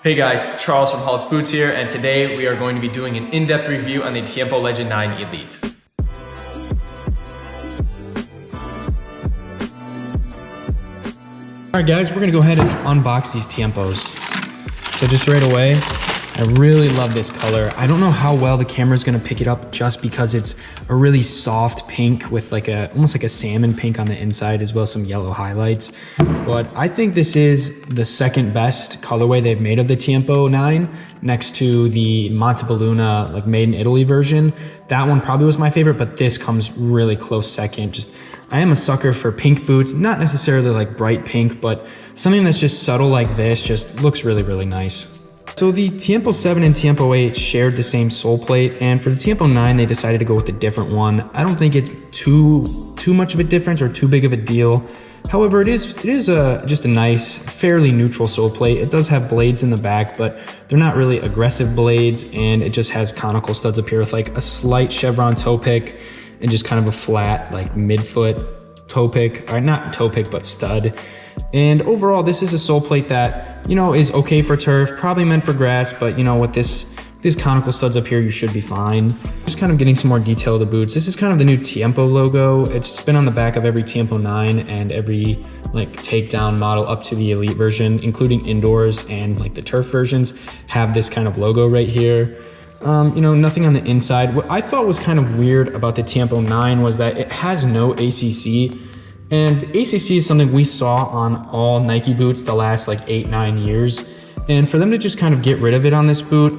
Hey guys, Charles from Halt's Boots here, and today we are going to be doing an in-depth review on the Tiempo Legend 9 Elite. Alright guys, we're gonna go ahead and unbox these Tiempos. So just right away, I really love this color. I don't know how well the camera is gonna pick it up just because it's a really soft pink with like almost like a salmon pink on the inside, as well as some yellow highlights. But I think this is the second best colorway they've made of the Tiempo 9, next to the Montebelluna like made in Italy version. That one probably was my favorite, but this comes really close second. I am a sucker for pink boots, not necessarily like bright pink, but something that's just subtle like this just looks really, really nice. So the Tiempo 7 and Tiempo 8 shared the same sole plate, and for the Tiempo 9 they decided to go with a different one. I don't think it's too much of a difference or too big of a deal. However, it is just a nice, fairly neutral sole plate. It does have blades in the back, but they're not really aggressive blades, and it just has conical studs up here with like a slight chevron toe pick and just kind of a flat like midfoot toe pick, or not toe pick, but stud. And overall, this is a sole plate that, you know, is okay for turf, probably meant for grass, but you know, with these conical studs up here, you should be fine. Just kind of getting some more detail of the boots. This is kind of the new Tiempo logo. It's been on the back of every Tiempo 9 and every like takedown model up to the Elite version, including indoors and like the turf versions, have this kind of logo right here. You know, nothing on the inside. What I thought was kind of weird about the Tiempo 9 was that it has no ACC. And ACC is something we saw on all Nike boots the last like 8-9 years. And for them to just kind of get rid of it on this boot,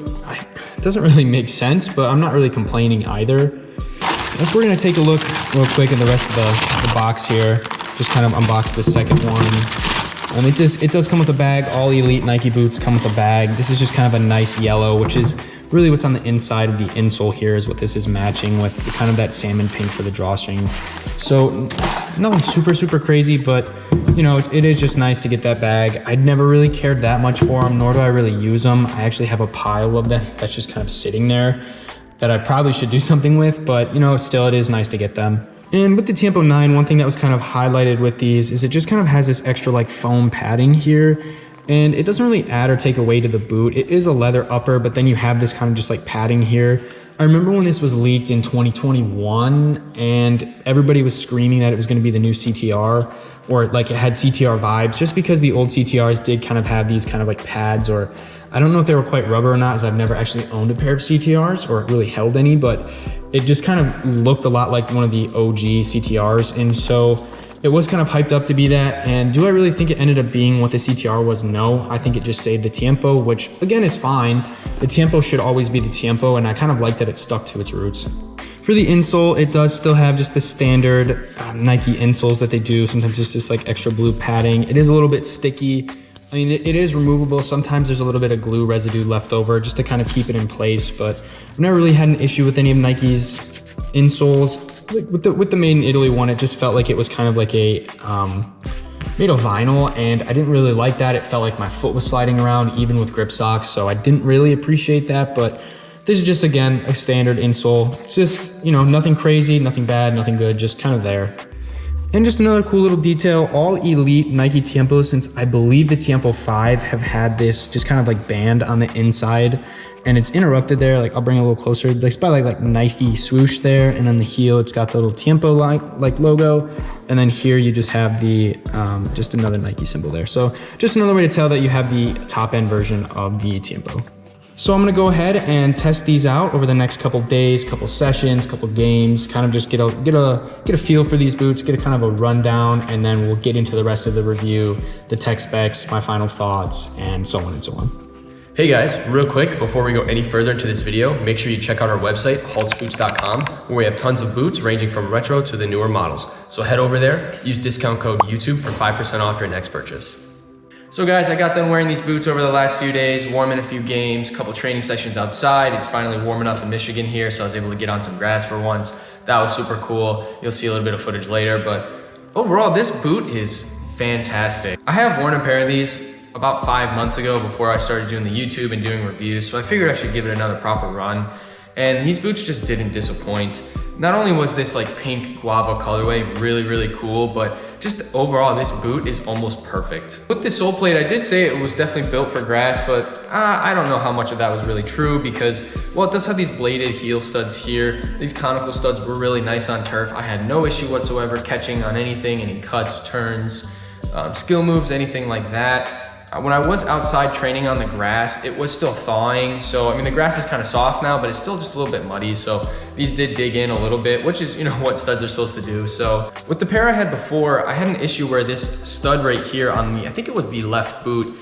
it doesn't really make sense, but I'm not really complaining either. If we're gonna take a look real quick at the rest of the box here, just kind of unbox the second one. It does come with a bag. All Elite Nike boots come with a bag. This is just kind of a nice yellow, which is really what's on the inside of the insole here is what this is matching with, kind of that salmon pink for the drawstring. So nothing super crazy, but you know, it is just nice to get that bag. I'd never really cared that much for them, nor do I really use them. I actually have a pile of them that's just kind of sitting there that I probably should do something with, but you know, still it is nice to get them. And with the Tiempo 9, one thing that was kind of highlighted with these is it just kind of has this extra like foam padding here. And it doesn't really add or take away to the boot. It is a leather upper, but then you have this kind of just like padding here. I remember when this was leaked in 2021 and everybody was screaming that it was gonna be the new CTR, or like it had CTR vibes, just because the old CTRs did kind of have these kind of like pads, or I don't know if they were quite rubber or not, as I've never actually owned a pair of CTRs or really held any, but it just kind of looked a lot like one of the OG CTRs. And so it was kind of hyped up to be that. And do I really think it ended up being what the CTR was? No, I think it just saved the Tiempo, which again is fine. The Tiempo should always be the Tiempo, and I kind of like that it stuck to its roots. For the insole, it does still have just the standard Nike insoles that they do. Sometimes just this like extra blue padding. It is a little bit sticky. I mean, it is removable. Sometimes there's a little bit of glue residue left over just to kind of keep it in place, but I've never really had an issue with any of Nike's insoles. Like with the Made in Italy one, it just felt like it was kind of like a made of vinyl, and I didn't really like that. It felt like my foot was sliding around even with grip socks, so I didn't really appreciate that. But this is just, again, a standard insole. Just, you know, nothing crazy, nothing bad, nothing good, just kind of there. And just another cool little detail, all Elite Nike Tiempos since I believe the Tiempo 5 have had this just kind of like band on the inside, and it's interrupted there. Like I'll bring it a little closer. It's by like Nike swoosh there, and on the heel it's got the little Tiempo like logo, and then here you just have the just another Nike symbol there. So just another way to tell that you have the top end version of the Tiempo. So I'm gonna go ahead and test these out over the next couple days, couple sessions, couple games, kind of just get a feel for these boots, get a kind of a rundown, and then we'll get into the rest of the review, the tech specs, my final thoughts, and so on and so on. Hey guys, real quick, before we go any further into this video, make sure you check out our website, haltsboots.com, where we have tons of boots ranging from retro to the newer models. So head over there, use discount code YouTube for 5% off your next purchase. So guys, I got done wearing these boots over the last few days, warming a few games, couple training sessions outside. It's finally warm enough in Michigan here, so I was able to get on some grass for once. That was super cool. You'll see a little bit of footage later, but overall, this boot is fantastic. I have worn a pair of these about 5 months ago before I started doing the YouTube and doing reviews, so I figured I should give it another proper run. And these boots just didn't disappoint. Not only was this like pink guava colorway really cool, but just overall, this boot is almost perfect. With the sole plate, I did say it was definitely built for grass, but I don't know how much of that was really true because, well, it does have these bladed heel studs here. These conical studs were really nice on turf. I had no issue whatsoever catching on anything, any cuts, turns, skill moves, anything like that. When I was outside training on the grass, it was still thawing. So, I mean, the grass is kind of soft now, but it's still just a little bit muddy. So these did dig in a little bit, which is, you know, what studs are supposed to do. So with the pair I had before, I had an issue where this stud right here on the, I think it was the left boot,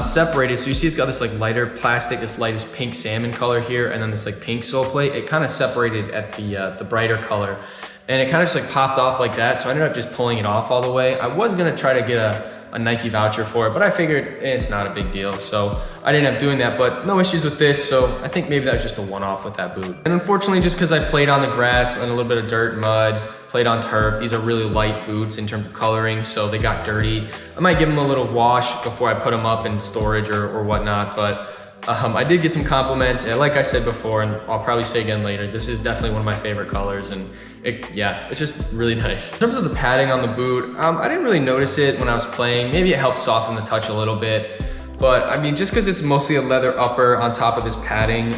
separated. So you see it's got this like lighter plastic, this lightest pink salmon color here, and then this like pink sole plate. It kind of separated at the brighter color. And it kind of just like popped off like that. So I ended up just pulling it off all the way. I was gonna try to get a Nike voucher for it, but I figured it's not a big deal. So I didn't end up doing that, but no issues with this. So I think maybe that was just a one-off with that boot. And unfortunately, just because I played on the grass and a little bit of dirt, mud, played on turf, these are really light boots in terms of coloring, so they got dirty. I might give them a little wash before I put them up in storage or whatnot, but I did get some compliments, and like I said before, and I'll probably say again later, this is definitely one of my favorite colors, and it's just really nice. In terms of the padding on the boot, I didn't really notice it when I was playing. Maybe it helped soften the touch a little bit, but I mean, just because it's mostly a leather upper on top of this padding,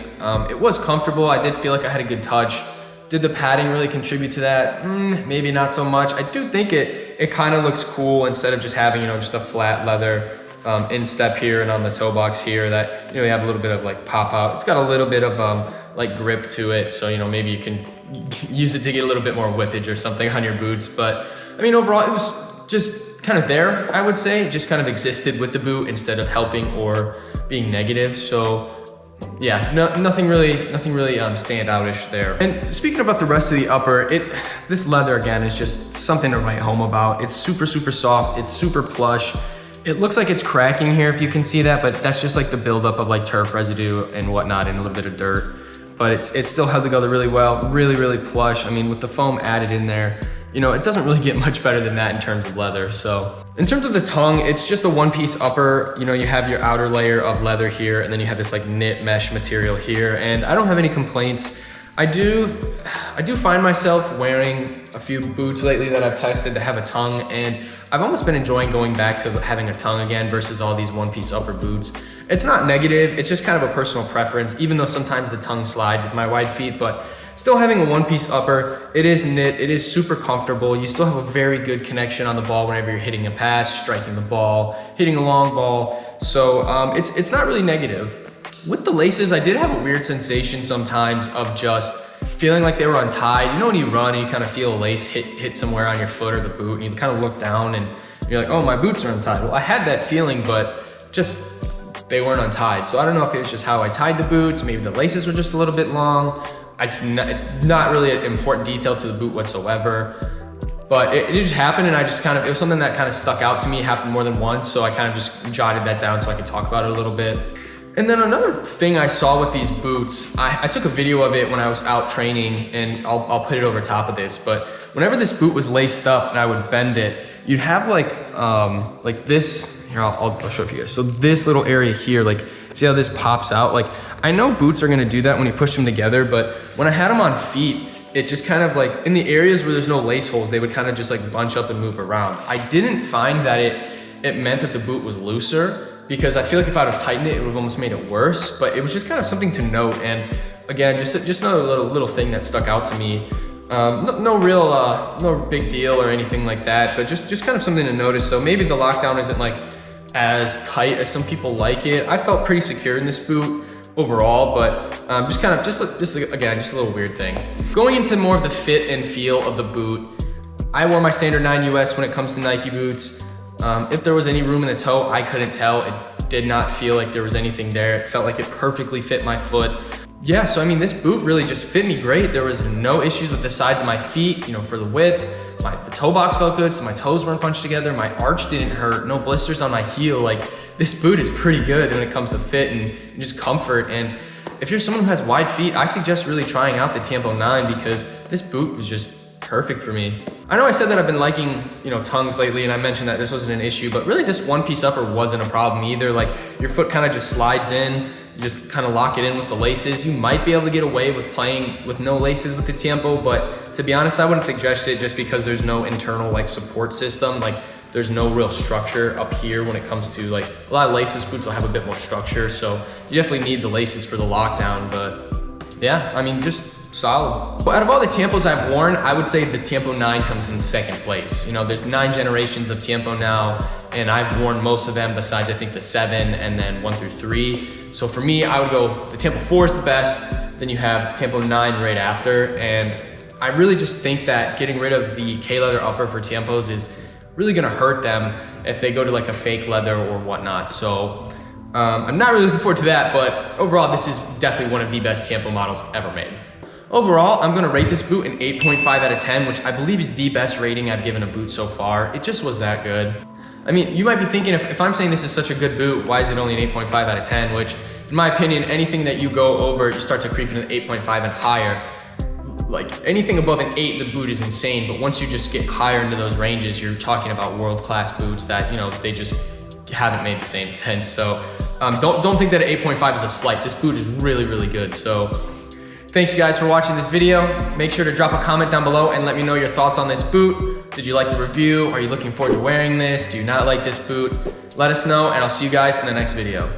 it was comfortable. I did feel like I had a good touch. Did the padding really contribute to that? Maybe not so much. I do think it kind of looks cool instead of just having, you know, just a flat leather instep here and on the toe box here that, you know, you have a little bit of like pop out. It's got a little bit of like grip to it. So, you know, maybe you can use it to get a little bit more whippage or something on your boots. But I mean, overall, it was just kind of there, I would say. It just kind of existed with the boot instead of helping or being negative. So yeah, nothing really standout-ish there. And speaking about the rest of the upper, this leather again is just something to write home about. It's super, super soft. It's super plush. It looks like it's cracking here if you can see that, but that's just like the buildup of like turf residue and whatnot and a little bit of dirt. But it's still held together really well, really, really plush. I mean, with the foam added in there, you know, it doesn't really get much better than that in terms of leather. So in terms of the tongue, it's just a one-piece upper. You know, you have your outer layer of leather here, and then you have this like knit mesh material here, and I don't have any complaints. I do find myself wearing a few boots lately that I've tested to have a tongue, and I've almost been enjoying going back to having a tongue again versus all these one-piece upper boots. It's not negative, it's just kind of a personal preference, even though sometimes the tongue slides with my wide feet, but still having a one-piece upper, it is knit, it is super comfortable. You still have a very good connection on the ball whenever you're hitting a pass, striking the ball, hitting a long ball. So it's not really negative. With the laces, I did have a weird sensation sometimes of just feeling like they were untied. You know when you run and you kind of feel a lace hit somewhere on your foot or the boot, and you kind of look down and you're like, oh, my boots are untied. Well, I had that feeling, but just they weren't untied. So I don't know if it was just how I tied the boots, maybe the laces were just a little bit long. It's not really an important detail to the boot whatsoever. But it just happened, and it was something that kind of stuck out to me. It happened more than once, so I kind of just jotted that down so I could talk about it a little bit. And then another thing I saw with these boots, I took a video of it when I was out training, and I'll put it over top of this, but whenever this boot was laced up and I would bend it, you'd have like this, here, I'll show it for you guys. So this little area here, like, see how this pops out? Like, I know boots are gonna do that when you push them together, but when I had them on feet, it just kind of like, in the areas where there's no lace holes, they would kind of just like bunch up and move around. I didn't find that it meant that the boot was looser, because I feel like if I'd have tightened it, it would have almost made it worse, but it was just kind of something to note. And again, just another little thing that stuck out to me. No big deal or anything like that, but just kind of something to notice. So maybe the lockdown isn't like as tight as some people like it. I felt pretty secure in this boot overall, but just again, just a little weird thing. Going into more of the fit and feel of the boot, I wore my standard 9 US when it comes to Nike boots. If there was any room in the toe, I couldn't tell. It did not feel like there was anything there. It felt like it perfectly fit my foot. Yeah, so I mean, this boot really just fit me great. There was no issues with the sides of my feet, you know, for the width. The toe box felt good, so my toes weren't punched together. My arch didn't hurt, no blisters on my heel. Like, this boot is pretty good when it comes to fit and just comfort. And if you're someone who has wide feet, I suggest really trying out the Tiempo 9, because this boot was just perfect for me. I know I said that I've been liking, you know, tongues lately, and I mentioned that this wasn't an issue, but really this one-piece upper wasn't a problem either. Like, your foot kind of just slides in, you just kind of lock it in with the laces. You might be able to get away with playing with no laces with the Tiempo, but to be honest, I wouldn't suggest it just because there's no internal like support system. Like there's no real structure up here when it comes to like a lot of laceless boots will have a bit more structure. So you definitely need the laces for the lockdown, but yeah, I mean, just solid. Out of all the Tiempos I've worn, I would say the Tiempo 9 comes in second place. You know, there's 9 generations of Tiempo now, and I've worn most of them besides I think the 7 and then 1 through 3. So for me, I would go the Tiempo 4 is the best, then you have Tiempo 9 right after, and I really just think that getting rid of the K-leather upper for Tiempos is really gonna hurt them if they go to like a fake leather or whatnot. So I'm not really looking forward to that, but overall, this is definitely one of the best Tiempo models ever made. Overall, I'm gonna rate this boot an 8.5 out of 10, which I believe is the best rating I've given a boot so far. It just was that good. I mean, you might be thinking, if I'm saying this is such a good boot, why is it only an 8.5 out of 10? Which, in my opinion, anything that you go over, you start to creep into the 8.5 and higher. Like anything above an 8, the boot is insane. But once you just get higher into those ranges, you're talking about world-class boots that, you know, they just haven't made the same sense. So don't think that an 8.5 is a slight. This boot is really, really good. So thanks guys for watching this video. Make sure to drop a comment down below and let me know your thoughts on this boot. Did you like the review? Are you looking forward to wearing this? Do you not like this boot? Let us know, and I'll see you guys in the next video.